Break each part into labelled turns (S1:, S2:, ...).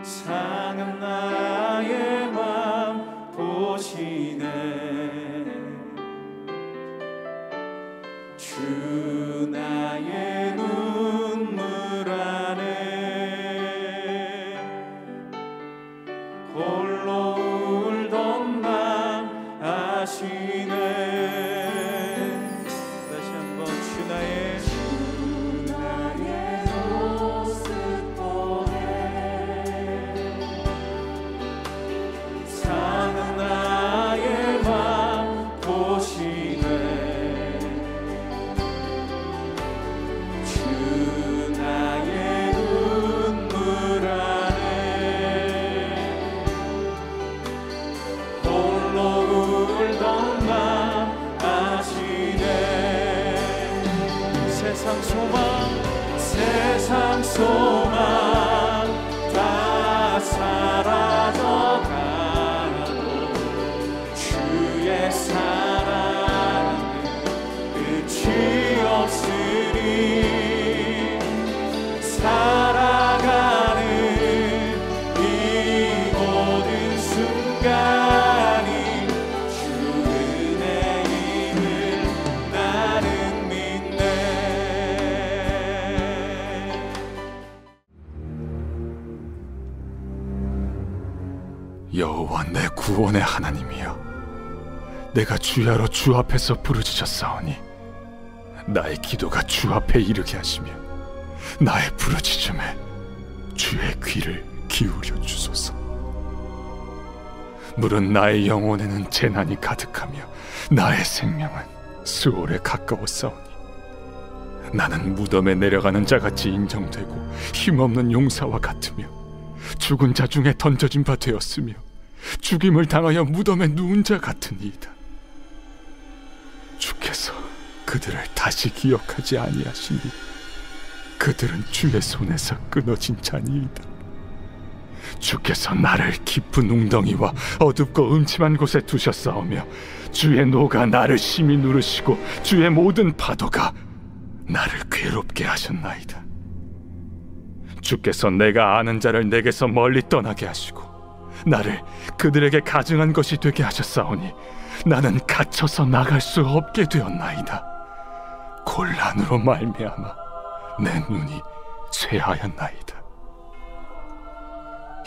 S1: 상한 나의 맘 보시네. 주 나의 눈물 안에 홀로 울던 맘 아시네. 다시 한번 주 나의 상한 나의 맘 보시네. 주 나의 눈물 안에 홀로 울던 맘 아시네. 세상 소망 다 사라져가고 주의 사랑은 끝이 없으니 살아가는 이 모든 순간이 주 은혜임을 나는 믿네.
S2: 여호와 내 구원의 하나님이여, 내가 주야로 주 앞에서 부르짖었사오니 나의 기도가 주 앞에 이르게 하시며 나의 부르짖음에 주의 귀를 기울여 주소서. 물은 나의 영혼에는 재난이 가득하며 나의 생명은 수월에 가까웠사오니 나는 무덤에 내려가는 자같이 인정되고 힘없는 용사와 같으며 죽은 자 중에 던져진 바 되었으며 죽임을 당하여 무덤에 누운 자 같으니이다. 주께서 그들을 다시 기억하지 아니하시니 그들은 주의 손에서 끊어진 자니이다. 주께서 나를 깊은 웅덩이와 어둡고 음침한 곳에 두셨사오며 주의 노가 나를 심히 누르시고 주의 모든 파도가 나를 괴롭게 하셨나이다. 주께서 내가 아는 자를 내게서 멀리 떠나게 하시고 나를 그들에게 가증한 것이 되게 하셨사오니 나는 갇혀서 나갈 수 없게 되었나이다. 곤란으로 말미암아 내 눈이 쇠하였나이다.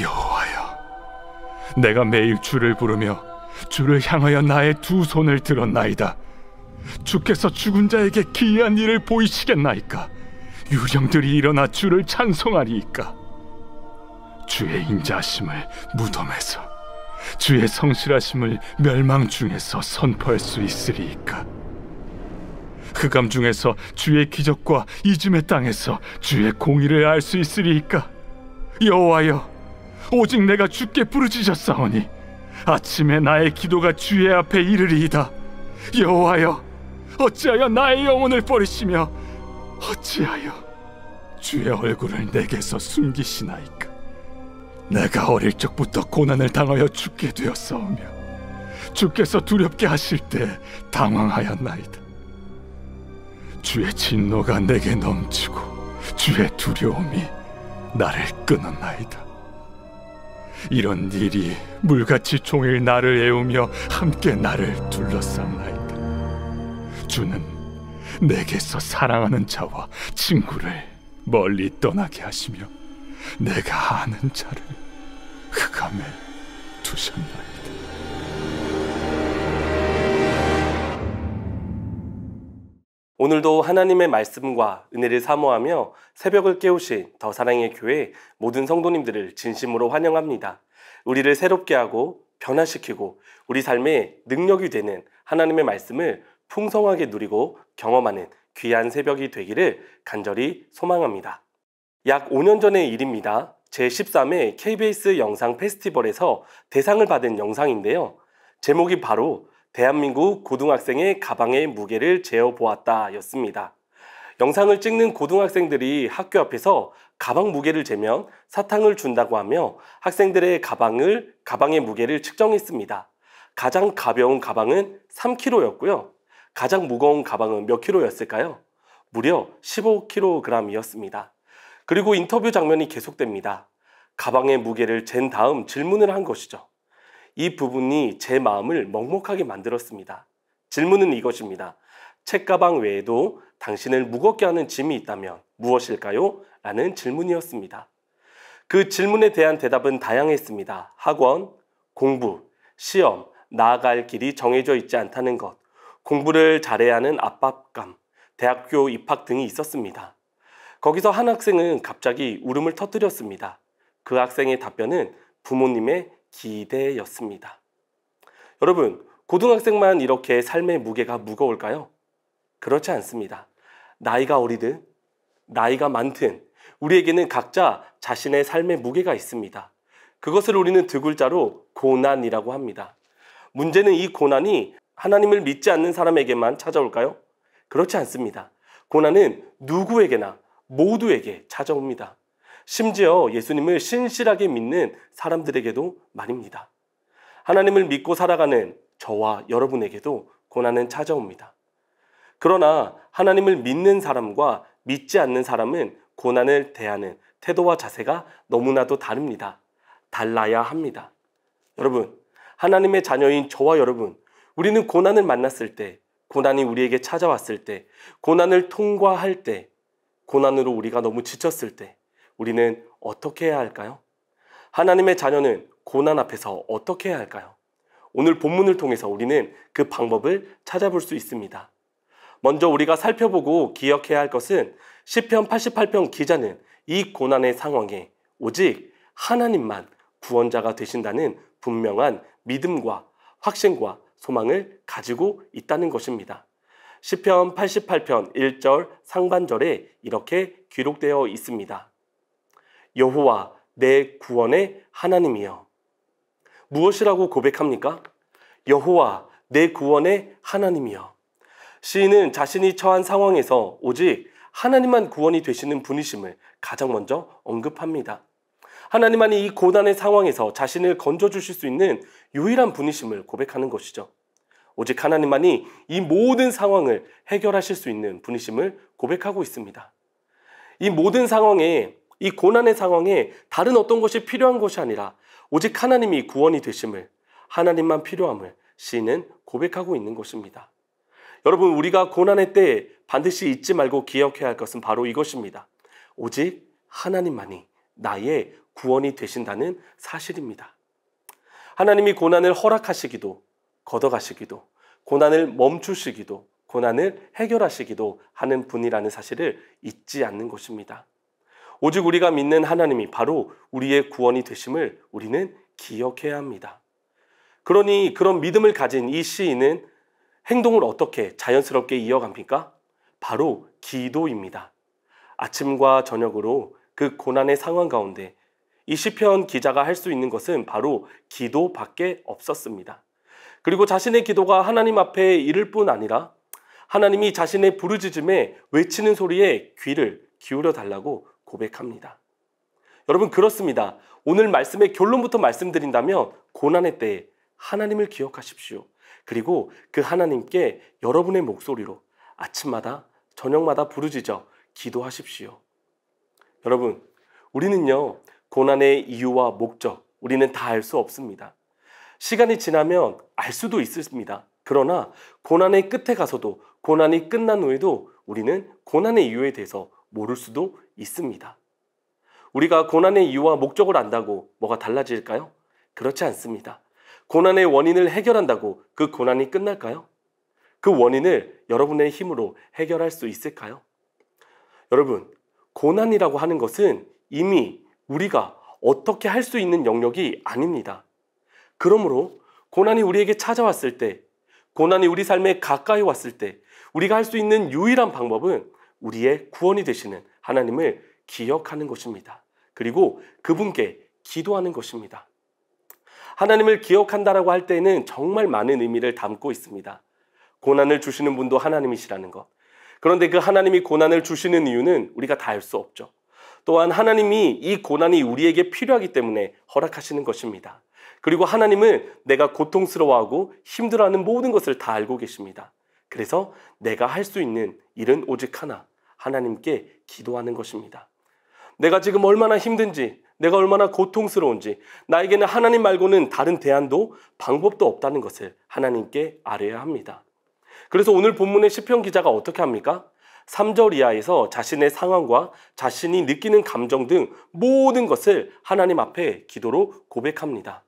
S2: 여호와여, 내가 매일 주를 부르며 주를 향하여 나의 두 손을 들었나이다. 주께서 죽은 자에게 기이한 일을 보이시겠나이까? 유령들이 일어나 주를 찬송하리이까? 주의 인자하심을 무덤에서, 주의 성실하심을 멸망 중에서 선포할 수 있으리이까? 흑암 중에서 주의 기적과 이즘의 땅에서 주의 공의를 알 수 있으리이까? 여호와여, 오직 내가 주께 부르짖었사오니 아침에 나의 기도가 주의 앞에 이르리이다. 여호와여, 어찌하여 나의 영혼을 버리시며 어찌하여 주의 얼굴을 내게서 숨기시나이까? 내가 어릴 적부터 고난을 당하여 죽게 되었사오며 주께서 두렵게 하실 때 당황하였나이다. 주의 진노가 내게 넘치고 주의 두려움이 나를 끊었나이다. 이런 일이 물같이 종일 나를 애우며 함께 나를 둘러쌌나이다. 주는 내게서 사랑하는 자와 친구를 멀리 떠나게 하시며 내가 아는 자를 흑암에 두셨나이다.
S3: 오늘도 하나님의 말씀과 은혜를 사모하며 새벽을 깨우신 더 사랑의 교회 모든 성도님들을 진심으로 환영합니다. 우리를 새롭게 하고 변화시키고 우리 삶에 능력이 되는 하나님의 말씀을 풍성하게 누리고 경험하는 귀한 새벽이 되기를 간절히 소망합니다. 약 5년 전의 일입니다. 제13회 KBS 영상 페스티벌에서 대상을 받은 영상인데요. 제목이 바로 대한민국 고등학생의 가방의 무게를 재어보았다 였습니다. 영상을 찍는 고등학생들이 학교 앞에서 가방 무게를 재면 사탕을 준다고 하며 학생들의 가방의 무게를 측정했습니다. 가장 가벼운 가방은 3kg였고요. 가장 무거운 가방은 몇 킬로였을까요? 무려 15kg이었습니다. 그리고 인터뷰 장면이 계속됩니다. 가방의 무게를 잰 다음 질문을 한 것이죠. 이 부분이 제 마음을 먹먹하게 만들었습니다. 질문은 이것입니다. 책가방 외에도 당신을 무겁게 하는 짐이 있다면 무엇일까요? 라는 질문이었습니다. 그 질문에 대한 대답은 다양했습니다. 학원, 공부, 시험, 나아갈 길이 정해져 있지 않다는 것, 공부를 잘해야 하는 압박감, 대학교 입학 등이 있었습니다. 거기서 한 학생은 갑자기 울음을 터뜨렸습니다. 그 학생의 답변은 부모님의 기대였습니다. 여러분, 고등학생만 이렇게 삶의 무게가 무거울까요? 그렇지 않습니다. 나이가 어리든 나이가 많든 우리에게는 각자 자신의 삶의 무게가 있습니다. 그것을 우리는 두 글자로 고난이라고 합니다. 문제는 이 고난이 하나님을 믿지 않는 사람에게만 찾아올까요? 그렇지 않습니다. 고난은 누구에게나 모두에게 찾아옵니다. 심지어 예수님을 신실하게 믿는 사람들에게도 말입니다. 하나님을 믿고 살아가는 저와 여러분에게도 고난은 찾아옵니다. 그러나 하나님을 믿는 사람과 믿지 않는 사람은 고난을 대하는 태도와 자세가 너무나도 다릅니다. 달라야 합니다. 여러분, 하나님의 자녀인 저와 여러분, 우리는 고난을 만났을 때, 고난이 우리에게 찾아왔을 때, 고난을 통과할 때, 고난으로 우리가 너무 지쳤을 때 우리는 어떻게 해야 할까요? 하나님의 자녀는 고난 앞에서 어떻게 해야 할까요? 오늘 본문을 통해서 우리는 그 방법을 찾아볼 수 있습니다. 먼저 우리가 살펴보고 기억해야 할 것은 시편 88편 기자는 이 고난의 상황에 오직 하나님만 구원자가 되신다는 분명한 믿음과 확신과 소망을 가지고 있다는 것입니다. 시편 88편 1절 상반절에 이렇게 기록되어 있습니다. 여호와 내 구원의 하나님이여. 무엇이라고 고백합니까? 여호와 내 구원의 하나님이여. 시인은 자신이 처한 상황에서 오직 하나님만 구원이 되시는 분이심을 가장 먼저 언급합니다. 하나님만이 이 고난의 상황에서 자신을 건져주실 수 있는 유일한 분이심을 고백하는 것이죠. 오직 하나님만이 이 모든 상황을 해결하실 수 있는 분이심을 고백하고 있습니다. 이 모든 상황에, 이 고난의 상황에 다른 어떤 것이 필요한 것이 아니라 오직 하나님이 구원이 되심을, 하나님만 필요함을 시인은 고백하고 있는 것입니다. 여러분, 우리가 고난의 때에 반드시 잊지 말고 기억해야 할 것은 바로 이것입니다. 오직 하나님만이 나의 구원이 되신다는 사실입니다. 하나님이 고난을 허락하시기도 걷어가시기도, 고난을 멈추시기도, 고난을 해결하시기도 하는 분이라는 사실을 잊지 않는 것입니다. 오직 우리가 믿는 하나님이 바로 우리의 구원이 되심을 우리는 기억해야 합니다. 그러니 그런 믿음을 가진 이 시인은 행동을 어떻게 자연스럽게 이어갑니까? 바로 기도입니다. 아침과 저녁으로 그 고난의 상황 가운데 이 시편 기자가 할 수 있는 것은 바로 기도밖에 없었습니다. 그리고 자신의 기도가 하나님 앞에 이를 뿐 아니라 하나님이 자신의 부르짖음에 외치는 소리에 귀를 기울여 달라고 고백합니다. 여러분, 그렇습니다. 오늘 말씀의 결론부터 말씀드린다면 고난의 때에 하나님을 기억하십시오. 그리고 그 하나님께 여러분의 목소리로 아침마다 저녁마다 부르짖어 기도하십시오. 여러분, 우리는요, 고난의 이유와 목적, 우리는 다 알 수 없습니다. 시간이 지나면 알 수도 있습니다. 그러나 고난의 끝에 가서도, 고난이 끝난 후에도 우리는 고난의 이유에 대해서 모를 수도 있습니다. 우리가 고난의 이유와 목적을 안다고 뭐가 달라질까요? 그렇지 않습니다. 고난의 원인을 해결한다고 그 고난이 끝날까요? 그 원인을 여러분의 힘으로 해결할 수 있을까요? 여러분, 고난이라고 하는 것은 이미 우리가 어떻게 할 수 있는 영역이 아닙니다. 그러므로 고난이 우리에게 찾아왔을 때, 고난이 우리 삶에 가까이 왔을 때 우리가 할 수 있는 유일한 방법은 우리의 구원이 되시는 하나님을 기억하는 것입니다. 그리고 그분께 기도하는 것입니다. 하나님을 기억한다라고 할 때는 정말 많은 의미를 담고 있습니다. 고난을 주시는 분도 하나님이시라는 것. 그런데 그 하나님이 고난을 주시는 이유는 우리가 다 알 수 없죠. 또한 하나님이 이 고난이 우리에게 필요하기 때문에 허락하시는 것입니다. 그리고 하나님은 내가 고통스러워하고 힘들어하는 모든 것을 다 알고 계십니다. 그래서 내가 할 수 있는 일은 오직 하나, 하나님께 기도하는 것입니다. 내가 지금 얼마나 힘든지, 내가 얼마나 고통스러운지, 나에게는 하나님 말고는 다른 대안도 방법도 없다는 것을 하나님께 알아야 합니다. 그래서 오늘 본문의 시편 기자가 어떻게 합니까? 3절 이하에서 자신의 상황과 자신이 느끼는 감정 등 모든 것을 하나님 앞에 기도로 고백합니다.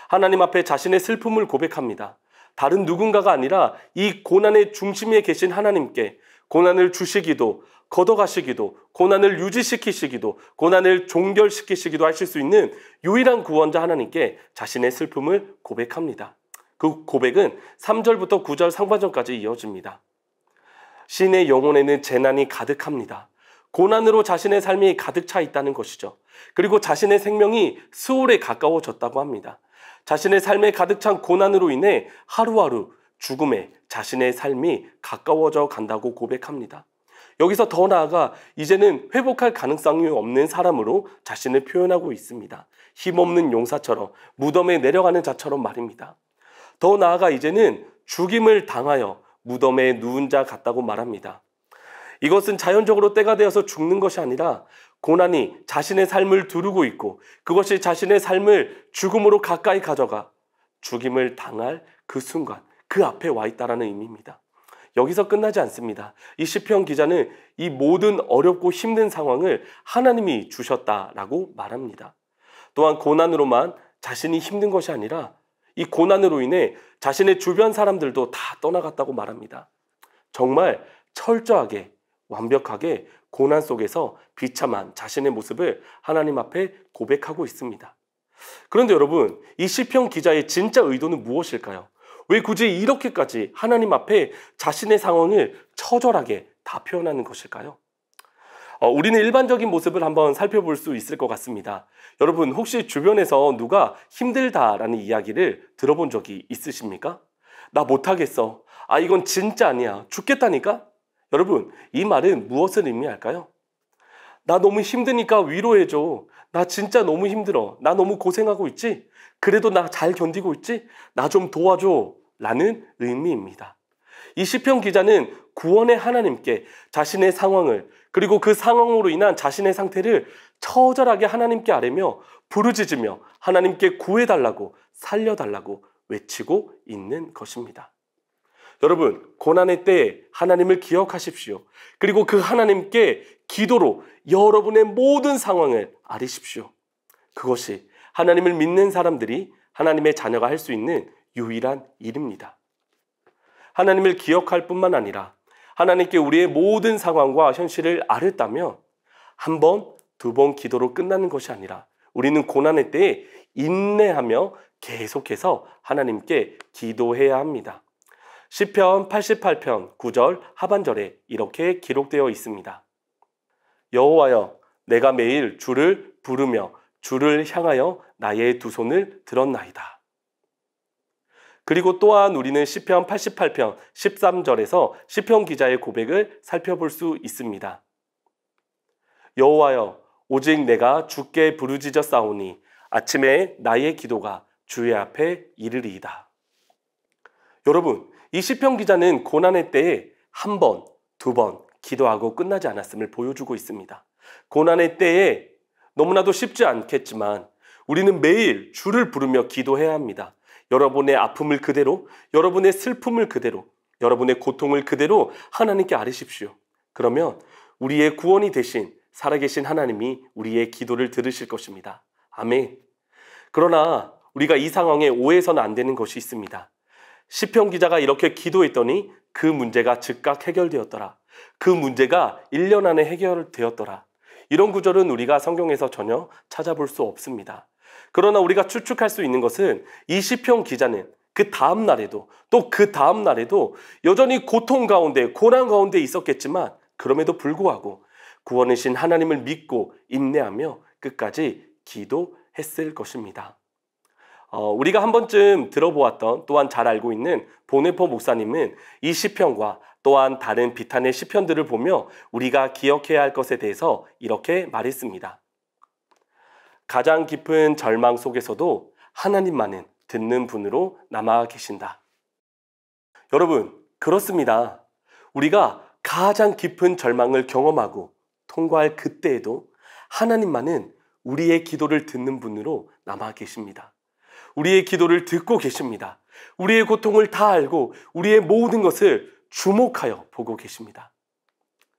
S3: 하나님 앞에 자신의 슬픔을 고백합니다. 다른 누군가가 아니라 이 고난의 중심에 계신 하나님께 고난을 주시기도, 걷어가시기도, 고난을 유지시키시기도, 고난을 종결시키시기도 하실 수 있는 유일한 구원자 하나님께 자신의 슬픔을 고백합니다. 그 고백은 3절부터 9절 상반절까지 이어집니다. 시인의 영혼에는 재난이 가득합니다. 고난으로 자신의 삶이 가득 차 있다는 것이죠. 그리고 자신의 생명이 수월에 가까워졌다고 합니다. 자신의 삶에 가득 찬 고난으로 인해 하루하루 죽음에 자신의 삶이 가까워져 간다고 고백합니다. 여기서 더 나아가 이제는 회복할 가능성이 없는 사람으로 자신을 표현하고 있습니다. 힘없는 용사처럼, 무덤에 내려가는 자처럼 말입니다. 더 나아가 이제는 죽임을 당하여 무덤에 누운 자 같다고 말합니다. 이것은 자연적으로 때가 되어서 죽는 것이 아니라 고난이 자신의 삶을 두르고 있고 그것이 자신의 삶을 죽음으로 가까이 가져가 죽임을 당할 그 순간, 그 앞에 와 있다는 의미입니다. 여기서 끝나지 않습니다. 이 시편 기자는 이 모든 어렵고 힘든 상황을 하나님이 주셨다라고 말합니다. 또한 고난으로만 자신이 힘든 것이 아니라 이 고난으로 인해 자신의 주변 사람들도 다 떠나갔다고 말합니다. 정말 철저하게, 완벽하게 고난 속에서 비참한 자신의 모습을 하나님 앞에 고백하고 있습니다. 그런데 여러분, 이 시편 기자의 진짜 의도는 무엇일까요? 왜 굳이 이렇게까지 하나님 앞에 자신의 상황을 처절하게 다 표현하는 것일까요? 우리는 일반적인 모습을 한번 살펴볼 수 있을 것 같습니다. 여러분, 혹시 주변에서 누가 힘들다라는 이야기를 들어본 적이 있으십니까? 나 못하겠어. 이건 진짜 아니야. 죽겠다니까? 여러분, 이 말은 무엇을 의미할까요? 나 너무 힘드니까 위로해줘. 나 진짜 너무 힘들어. 나 너무 고생하고 있지? 그래도 나 잘 견디고 있지? 나 좀 도와줘. 라는 의미입니다. 이 시편 기자는 구원의 하나님께 자신의 상황을, 그리고 그 상황으로 인한 자신의 상태를 처절하게 하나님께 아뢰며 부르짖으며 하나님께 구해달라고, 살려달라고 외치고 있는 것입니다. 여러분, 고난의 때에 하나님을 기억하십시오. 그리고 그 하나님께 기도로 여러분의 모든 상황을 아뢰십시오. 그것이 하나님을 믿는 사람들이 하나님의 자녀가 할 수 있는 유일한 일입니다. 하나님을 기억할 뿐만 아니라 하나님께 우리의 모든 상황과 현실을 아뢰다면 한 번, 두 번 기도로 끝나는 것이 아니라 우리는 고난의 때에 인내하며 계속해서 하나님께 기도해야 합니다. 시편 88편 9절 하반절에 이렇게 기록되어 있습니다. 여호와여, 내가 매일 주를 부르며 주를 향하여 나의 두 손을 들었나이다. 그리고 또한 우리는 시편 88편 13절에서 시편 기자의 고백을 살펴볼 수 있습니다. 여호와여, 오직 내가 주께 부르짖어 싸우니 아침에 나의 기도가 주의 앞에 이르리이다. 여러분, 이 시편 기자는 고난의 때에 한 번, 두 번 기도하고 끝나지 않았음을 보여주고 있습니다. 고난의 때에 너무나도 쉽지 않겠지만 우리는 매일 주를 부르며 기도해야 합니다. 여러분의 아픔을 그대로, 여러분의 슬픔을 그대로, 여러분의 고통을 그대로 하나님께 아뢰십시오. 그러면 우리의 구원이 되신 살아계신 하나님이 우리의 기도를 들으실 것입니다. 아멘. 그러나 우리가 이 상황에 오해해서는 안 되는 것이 있습니다. 시편 기자가 이렇게 기도했더니 그 문제가 즉각 해결되었더라. 그 문제가 1년 안에 해결되었더라. 이런 구절은 우리가 성경에서 전혀 찾아볼 수 없습니다. 그러나 우리가 추측할 수 있는 것은 이 시편 기자는 그 다음 날에도 또 그 다음 날에도 여전히 고통 가운데, 고난 가운데 있었겠지만 그럼에도 불구하고 구원이신 하나님을 믿고 인내하며 끝까지 기도했을 것입니다. 우리가 한 번쯤 들어보았던, 또한 잘 알고 있는 보네포 목사님은 이 시편과 또한 다른 비탄의 시편들을 보며 우리가 기억해야 할 것에 대해서 이렇게 말했습니다. 가장 깊은 절망 속에서도 하나님만은 듣는 분으로 남아 계신다. 여러분, 그렇습니다. 우리가 가장 깊은 절망을 경험하고 통과할 그때에도 하나님만은 우리의 기도를 듣는 분으로 남아 계십니다. 우리의 기도를 듣고 계십니다. 우리의 고통을 다 알고 우리의 모든 것을 주목하여 보고 계십니다.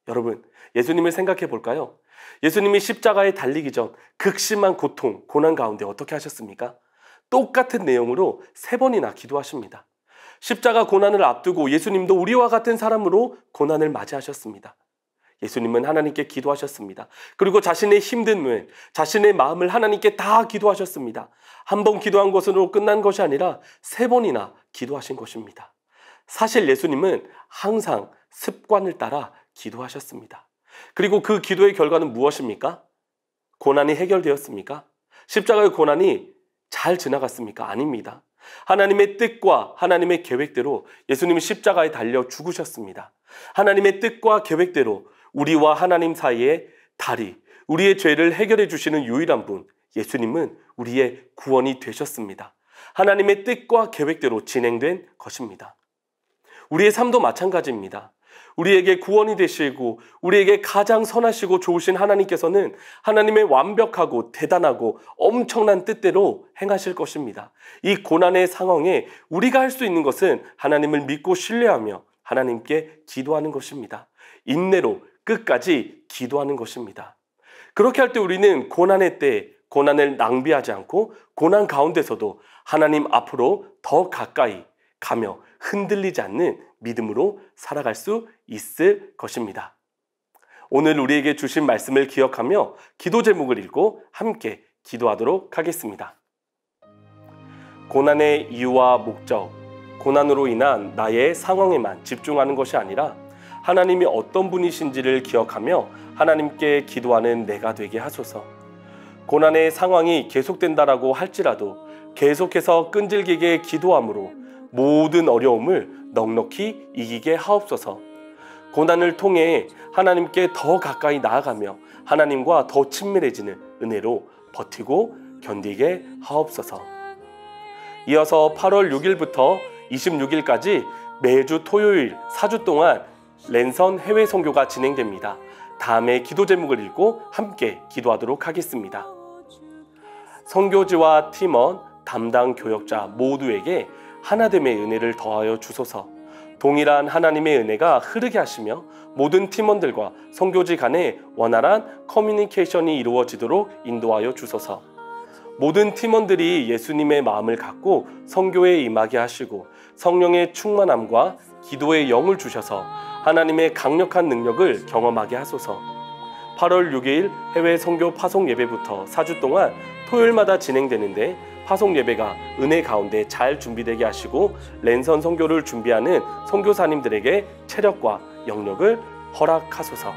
S3: 여러분, 예수님을 생각해 볼까요? 예수님이 십자가에 달리기 전 극심한 고통, 고난 가운데 어떻게 하셨습니까? 똑같은 내용으로 3번이나 기도하십니다. 십자가 고난을 앞두고 예수님도 우리와 같은 사람으로 고난을 맞이하셨습니다. 예수님은 하나님께 기도하셨습니다. 그리고 자신의 힘든 일, 자신의 마음을 하나님께 다 기도하셨습니다. 한 번 기도한 것으로 끝난 것이 아니라 3번이나 기도하신 것입니다. 사실 예수님은 항상 습관을 따라 기도하셨습니다. 그리고 그 기도의 결과는 무엇입니까? 고난이 해결되었습니까? 십자가의 고난이 잘 지나갔습니까? 아닙니다. 하나님의 뜻과 하나님의 계획대로 예수님은 십자가에 달려 죽으셨습니다. 하나님의 뜻과 계획대로 우리와 하나님 사이의 다리, 우리의 죄를 해결해 주시는 유일한 분, 예수님은 우리의 구원이 되셨습니다. 하나님의 뜻과 계획대로 진행된 것입니다. 우리의 삶도 마찬가지입니다. 우리에게 구원이 되시고 우리에게 가장 선하시고 좋으신 하나님께서는 하나님의 완벽하고 대단하고 엄청난 뜻대로 행하실 것입니다. 이 고난의 상황에 우리가 할 수 있는 것은 하나님을 믿고 신뢰하며 하나님께 기도하는 것입니다. 인내로 끝까지 기도하는 것입니다. 그렇게 할 때 우리는 고난의 때 고난을 낭비하지 않고 고난 가운데서도 하나님 앞으로 더 가까이 가며 흔들리지 않는 믿음으로 살아갈 수 있을 것입니다. 오늘 우리에게 주신 말씀을 기억하며 기도 제목을 읽고 함께 기도하도록 하겠습니다. 고난의 이유와 목적, 고난으로 인한 나의 상황에만 집중하는 것이 아니라 하나님이 어떤 분이신지를 기억하며 하나님께 기도하는 내가 되게 하소서. 고난의 상황이 계속된다라고 할지라도 계속해서 끈질기게 기도함으로 모든 어려움을 넉넉히 이기게 하옵소서. 고난을 통해 하나님께 더 가까이 나아가며 하나님과 더 친밀해지는 은혜로 버티고 견디게 하옵소서. 이어서 8월 6일부터 26일까지 매주 토요일 4주 동안 랜선 해외 선교가 진행됩니다. 다음에 기도 제목을 읽고 함께 기도하도록 하겠습니다. 선교지와 팀원, 담당 교역자 모두에게 하나됨의 은혜를 더하여 주소서. 동일한 하나님의 은혜가 흐르게 하시며 모든 팀원들과 선교지 간에 원활한 커뮤니케이션이 이루어지도록 인도하여 주소서. 모든 팀원들이 예수님의 마음을 갖고 선교에 임하게 하시고 성령의 충만함과 기도의 영을 주셔서 하나님의 강력한 능력을 경험하게 하소서. 8월 6일 해외 선교 파송 예배부터 4주 동안 토요일마다 진행되는데 파송 예배가 은혜 가운데 잘 준비되게 하시고 랜선 선교를 준비하는 선교사님들에게 체력과 영력을 허락하소서.